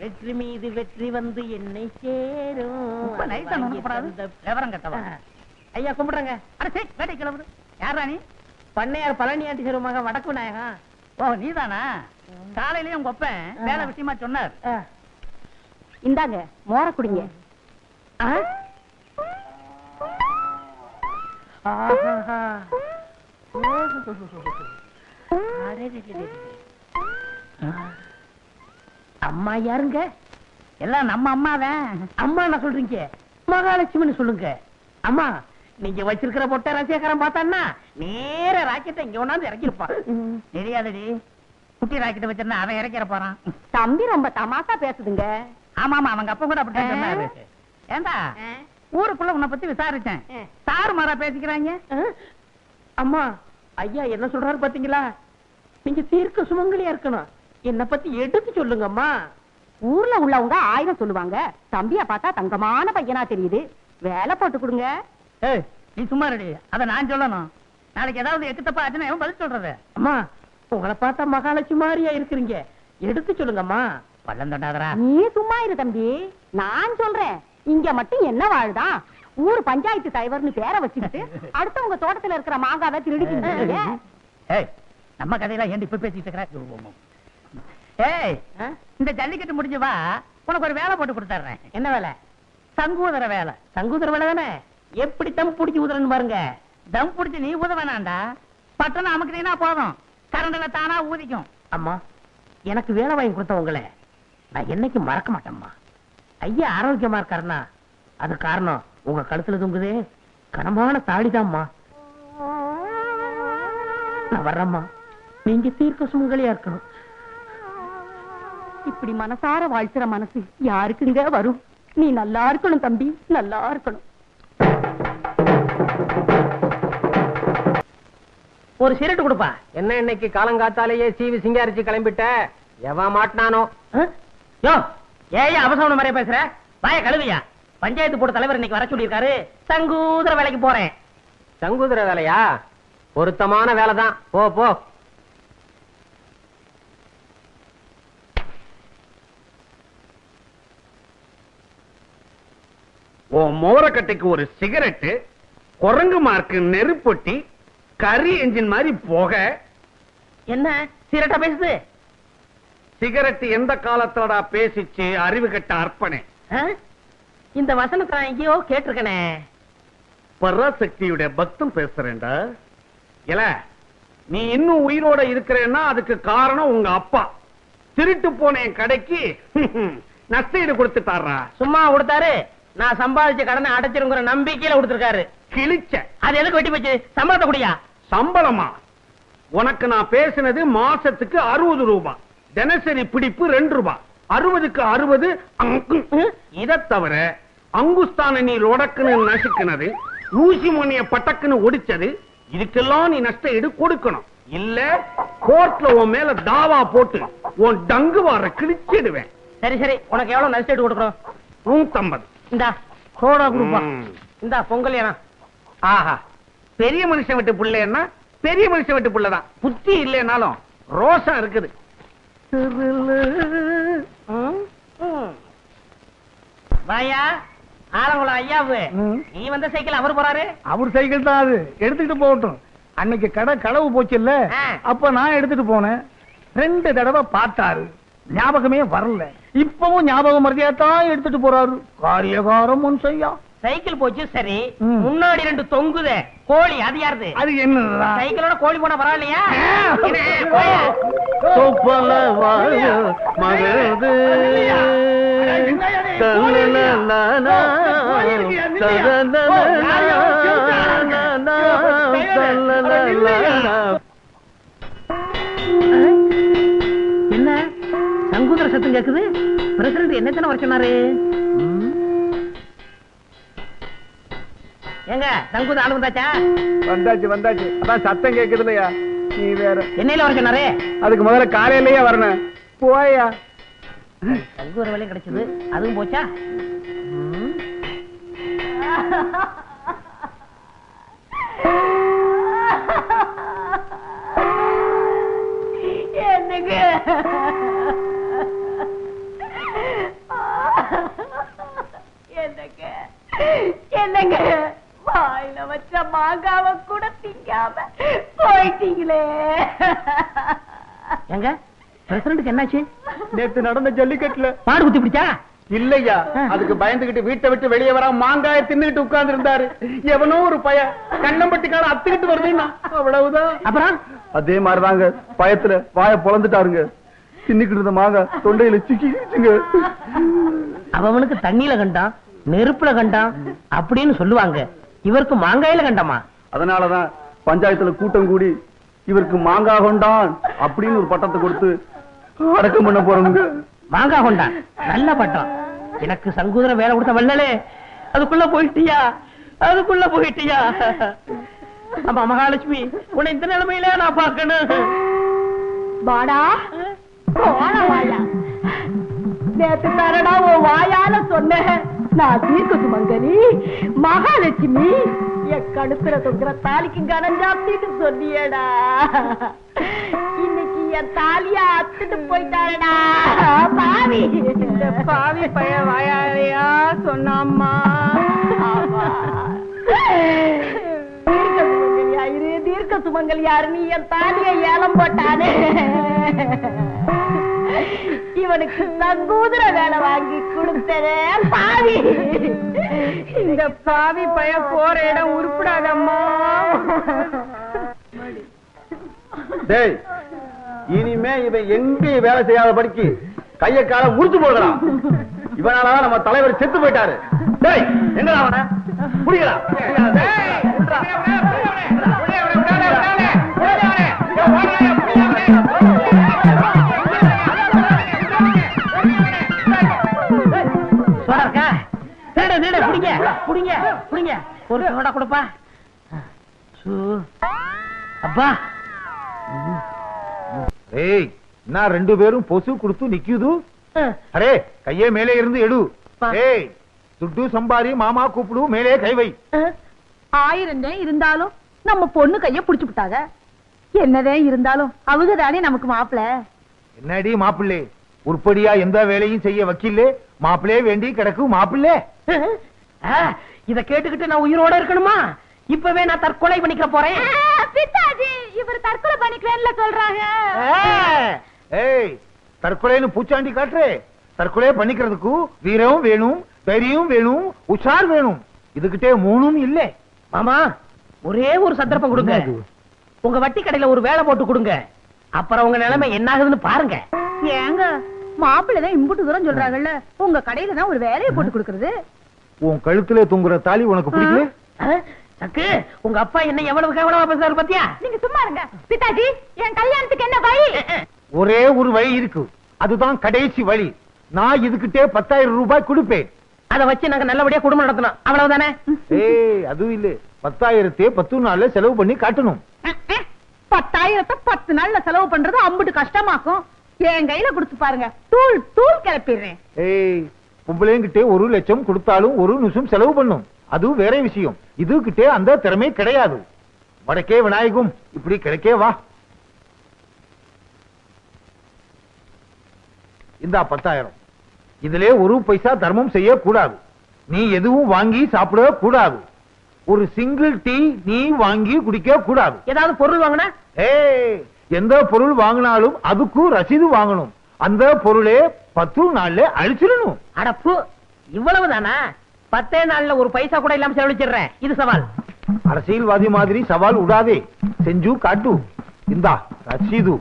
வெற்றி மீது வெற்றி வந்து என்னை சேரும். விவரம் கட்டவா ஐயா கும்பிடுறங்க. வேட்டை கிளம்புது. யாரா நீ? பண்ணையார் பழனி ஆண்டி மகன் வடக்கு நாயகம். ஓ நீதானா? காலையிலயும் உங்க அப்பன் வேலை விஷயமா சொன்னார். இந்தாங்க மோர குடிங்க. அம்மா யாருங்க? எல்லாம் நம்ம அம்மாதான். அம்மா நான் சொல்றீங்க மகாலட்சுமின்னு சொல்லுங்க. அம்மா நீங்க வச்சிருக்கிற பொட்டை ரசிகரம் பார்த்தான்னா நேர ராக்கெட்டை இங்க ஒண்ணாந்து இறக்கிருப்பான். தெரியாதடி, குட்டி ராக்கெட் வச்சிருந்தா அவன் இறக்கிற போறான். தம்பி ரொம்ப தமாசா பேசுதுங்க. ஆமா ஆமா, அவங்க அப்பா கூட அப்படித்தான் சொன்னாரு. ஏண்டா ஊருக்குள்ள உன்னை பத்தி விசாரிச்சேன், சாரு மாறா பேசிக்கிறாங்க. அம்மா ஐயா என்ன சொல்றாரு பாத்தீங்களா? நீங்க தீர்க்க சுமங்கலியா இருக்கணும். என்ன பத்தி எடுத்து சொல்லுங்க அம்மா. ஊர்ல உள்ளவங்க 1000 சொல்லுவாங்க. தம்பியா பார்த்தா தங்கமான பையனா தெரியுது. வேலை போட்டு கொடுங்க. நீ சும்மா ரெடி, அத நான் சொல்லணும். நாளைக்கு ஏதாவது எக்கு தப்பா ஆச்சுன்னா பதில் சொல்றது. அம்மா உங்களை பார்த்தா மகாலட்சுமி மாதிரியா இருக்கிறீங்க. எடுத்து சொல்லுங்கம்மா. பள்ளம் தொட்டாதரா. நீ சும்மா இரு தம்பி, நான் சொல்றேன். இங்க மட்டும் என்ன வாழ்தான்? ஊர் பஞ்சாயத்து தலைவர்னு பேரை வச்சுக்கிட்டு அடுத்தவங்க தோட்டத்துல இருக்கிற மாங்காவை திருடிக்கிட்டு. நம்ம கதையெல்லாம் ஏன் இப்ப பேசிட்டு இருக்கிற? ஏய், இந்த ஜல்லிக்கட்டு முடிஞ்சு வா, உனக்கு ஒரு வேலை போட்டு கொடுத்துறேன். என்ன வேலை? சங்கூதர வேலை. சங்கூதர வேலை தானே? எப்படி தம் பிடிச்சி ஊதுறன்னு பாருங்க. தம் பிடிச்சி நீ ஊத வேணாண்டா, பட்டணம் அமுக்குனா போதும், கரண்ட்ல தானா ஊதிக்கும். அம்மா எனக்கு வேலை வாங்கி கொடுத்தவங்கள நான் என்னைக்கு மறக்க மாட்டேம்மா. ஐயா ஆரோக்கியமா இருக்காருன்னா அது காரணம் உங்க கழுத்துல தொங்குதே கனமான தாடிதாம்மா. நான் வர்றேம்மா. நீங்க தீர்க்க சுமங்கலியா இருக்கணும். இப்படி மனசார வாழ்த்துற மனசு யாருக்குங்க வரும்? நீ நல்லா இருக்கணும் தம்பி, நல்லா இருக்கணும். ஒரு சிரட்டு கொடுப்பா. என்ன இன்னைக்கு காலங்காத்தாலேயே சீவி சிங்காரிச்சு கிளம்பிட்ட? எவா மாட்டினானோ? யோ ஏயா அவசரம் மாதிரியா பேசுற? வாய கழுவியா. பஞ்சாயத்து போர்டு தலைவர் இன்னைக்கு வர சொல்லியிருக்காரு. சங்கூதர வேலைக்கு போறேன். சங்கூதர வேலையா? பொருத்தமான வேலைதான், போ போ. மோரக்கட்டைக்கு ஒரு சிகரெட்டு, குரங்கு மார்க்கு நெருப்பொட்டி, கரி என்ஜின் மாதிரி போக. என்ன சிரட்டா பேசுது? சிகரெட் எந்த காலத்தோட பேசிச்சு அறிவு கட்ட அர்ப்பணே. இந்த வசனத்தை நான் எங்கேயோ கேட்டிருக்கனே. பராசக்தியுடைய பக்தம் பேசுறேன்டா. இல்ல நீ இன்னும் உயிரோட இருக்கிறேன்னா அதுக்கு காரணம் உங்க அப்பா. திருட்டு போன என் கடைக்கு நஷ்டஈடு கொடுத்துட்டாரா? சும்மா கொடுத்தாரு. நான் சம்பாதிச்ச கடனை அடைச்சிருங்கிற நம்பிக்கையில கொடுத்திருக்காரு. கிழிச்ச. அது எதுக்கு வெட்டி போச்சு? சம்பளத்தை குடியா. சம்பளமா? உனக்கு நான் பேசினது மாசத்துக்கு 60 ரூபாய், தினசரி பிடிப்பு 2 ரூபாய். 60க்கு 60. இதை தவிர அங்குஸ்தான நீ ரொடக்குன்னு நசுக்குனது, ஊசி மணிய பட்டக்குன்னு ஒடிச்சது, இதுக்கெல்லாம் நீ நஷ்ட ஈடு கொடுக்கணும். இல்ல கோர்ட்ல உன் மேல தாவா போட்டு உன் டங்கு வார கிழிச்சிடுவேன். சரி சரி, உனக்கு எவ்வளவு நஷ்ட ஈடு கொடுக்கணும்? 150. இந்தா சோடா குடுப்பா. இந்தா பொங்கல். ஏனா ஆஹா, பெரிய மனுஷன் விட்டு புள்ளேன்னா பெரிய மனுஷன் விட்டு புள்ளதான். புத்தி இல்லைனாலும் ரோஷம் இருக்குது. வாயா ஆலங்குளம் ஐயாவு. நீ வந்த சைக்கிள் அவர் போறாரு. அவர் சைக்கிள் தான் அது, எடுத்துட்டு போகட்டும். அன்னைக்கு கடை களவு போச்சு இல்ல, அப்ப நான் எடுத்துட்டு போனேன். 2 தடவை பார்த்தாரு, ஞாபகமே வரல. இப்பவும் ஞாபகம் மறதியாத்தான் எடுத்துட்டு போறாரு. காரியகாரம் முன் செய்யா. சைக்கிள் போச்சு சரி, முன்னாடி 2 தொங்குதே கோழி, அது யாருது? அது என்ன? சைக்கிளோட கோழி போனா பரவாயில்லையா? என்ன சங்கூதர சத்தம் கேக்குது? பிரசிடண்ட் என்ன வர சொன்னாரு? எங்க சங்கூத ஆளு வந்தாச்சா? வந்தாச்சு வந்தாச்சு. அதான் சத்தம் கேக்குது இல்லையா? நீ வேற என்னையில வர சொன்னாரு? அதுக்கு முதல்ல காலையிலேயே வரணும். போயா. சங்கூர வேலையும் கிடைச்சது, அதுவும் போச்சா? என்னங்க என்னங்க என்னங்க வாயில வச்ச மாங்காவை கூட திங்காம போயிட்டீங்களே. எங்க பிரசிடண்ட்டுக்கு என்னாச்சு? நேத்து நடந்த ஜல்லிக்கட்டுல மாடு குத்தி பிடிச்சா? இல்லையா, அதுக்கு பயந்துகிட்டு வீட்டை விட்டு வெளியே வர மாங்காய தின்னுகிட்டு உட்கார்ந்து இருந்தாரு. எவனோ ஒரு பய கண்ணம்பட்டிக்கார அத்துக்கிட்டு வருதுன்னா அவ்வளவுதான். அப்புறம் அதே மாதிரிதாங்க பயத்துல வாய பொளந்துட்டாருங்க. தின்னுக்கிட்டு இருந்த மாங்காய் தொண்டையில சிக்கிச்சுங்க. அவனுக்கு தண்ணியில கண்டான், நெருப்புல கண்டான் அப்படின்னு சொல்லுவாங்க. இவருக்கு மாங்காயில கண்டமா? அதனாலதான் பஞ்சாயத்துல கூட்டம் கூடி இவருக்கு மாங்காய் கொண்டான் அப்படின்னு ஒரு பட்டத்தை கொடுத்து அடக்கம் பண்ண போறோங்க. மாங்காய் கொண்டான், நல்ல பட்டம். எனக்கு சங்கூதர வேலை கொடுத்த வல்லலே, அதுக்குள்ள போயிட்டியா? அதுக்குள்ள போயிட்டியா? அம்மா மகாலட்சுமி, உன்னை இந்த நிலைமையில நான் பார்க்கணும். வாடா வாயா, நேத்து தரடா உன் வாயால சொன்ன நான் தீர்க்க சுமங்கலி மகாலட்சுமி, என் கழுத்துல தொங்குற தாலிக்கு கனஞ்சாத்தின்னு சொன்னியடா. இன்னைக்கு என் தாலியா அத்துட்டு போயிட்டாரடா பாவி. இந்த பாவி பைய வாயாலையா சொன்னாம்மா. தீர்க்க சுமங்கல் யாரு? நீ என் தாலிய ஏலம் போட்டானே, இவனுக்கு சங்கூதர வேலை வாங்கி கொடுத்ததே பாவி. இந்த பாவி பைய போற இடம் உருப்படாதம்மா. டேய், இனிமே இவன் எங்க வேலை செய்யாத படிக்கு கைய கால முறிச்சு போடுறான். இவனாலதான் நம்ம தலைவர் செத்து போயிட்டாரு. டேய், எங்கடா அவன புடிங்கடா. ஒரு சோடா கொடுப்பா. அப்பா, ஏய், நான் 2 பேரும் பொசு கொடுத்து நிக்குது. அரே, கையே மேலே இருந்து எடு. ஏய், துட்டு சம்பாரி மாமா கூப்பிடு, மேலே கை வை. 1000 இருந்தாலும் நம்ம பொண்ணு கைய புடிச்சு விட்டாங்க. என்னதே இருந்தாலும் அவங்க தானே நமக்கு மாப்பிள்ள. என்னடி மாப்பிள்ளே, உருப்படியா எந்த வேலையும் செய்ய வக்கீல்லே, மாப்பிள்ளே வேண்டி கிடக்கு மாப்பிள்ளே. இத கேட்டுக்கிட்டு நான் உயிரோட இருக்கணுமா? இப்பவே நான் தற்கொலை பண்ணிக்க போறேன். பித்தாஜி, இவர் தற்கொலை பண்ணிக்கிறேன்ல சொல்றாங்க. ஏய், தற்கொலைன்னு பூச்சாண்டி காட்டுறே. தற்கொலை பண்ணிக்கிறதுக்கு வீரம் வேணும், தைரியம் வேணும், உஷார் வேணும். இதுகிட்டே 3ம் இல்ல. மாமா, ஒரே ஒரு சந்தர்ப்பம் கொடுங்க. உங்க வட்டி கடையில ஒரு வேலை போட்டு கொடுங்க. அப்புறம் உங்க நிலைமை என்ன ஆகுதுன்னு பாருங்க. ஏங்க, மாப்பிள்ளதான் இம்புட்டு தூரம் சொல்றாங்கல்ல, உங்க கடையில தான் ஒரு வேலையை போட்டு கொடுக்கறது. உன் கழுத்துல தொங்குற தாலி உனக்கு பிடிக்கல? சக்கு, உங்க அப்பா என்ன எவ்வளவு கேவலமா பேசுறாரு பாத்தியா? நீங்க சும்மா இருங்க. பிதாஜி, என் கல்யாணத்துக்கு என்ன வழி? ஒரே ஒரு வழி இருக்கு, அதுதான் கடைசி வழி. நான் இதுகிட்டே 10,000 ரூபாய் கொடுப்பேன். அதை வச்சு நாங்க நல்லபடியா குடும்பம் நடத்தணும், அவ்வளவுதானே? ஏய், அதுவும் இல்ல, 10,000 10 நாள்ல செலவு பண்ணி காட்டணும். 10,000 10 நாள்ல செலவு பண்றது அம்புட்டு கஷ்டமாக்கும். என் கையில கொடுத்து பாருங்க, தூள் தூள் கிளப்பிடுறேன். ஏய், பொம்பளைங்கிட்டே 1 லட்சம் கொடுத்தாலும் 1 நிமிஷம் செலவு பண்ணும், அது வேற விஷயம். இதுகிட்டே அந்த திறமை கிடையாது. வடக்கே விநாயகம், இப்படி கிடைக்கே வா. இந்த 10,000 இதிலே 1 பைசா தர்மம் செய்ய கூடாது. நீ எதுவும் வாங்கி சாப்பிட கூடாது. ஒரு சிங்கிள் டீ நீ வாங்கி குடிக்க கூடாது. ஏதாவது பொருள் வாங்கினா? ஏய், எந்த பொருள் வாங்கினாலும் அதுக்கு ரசீது வாங்கணும். அந்த பொருளே 10 நாள்ல அழிச்சிடணும். அடப்பு, இவ்வளவுதானா? 10 நாள்ல 1 பைசா கூட இல்லாம செலவழிச்சிடுறேன். இது சவால். அரசியல்வாதி மாதிரி சவால் விடாதே, செஞ்சு காட்டு. இந்தா ரசீது.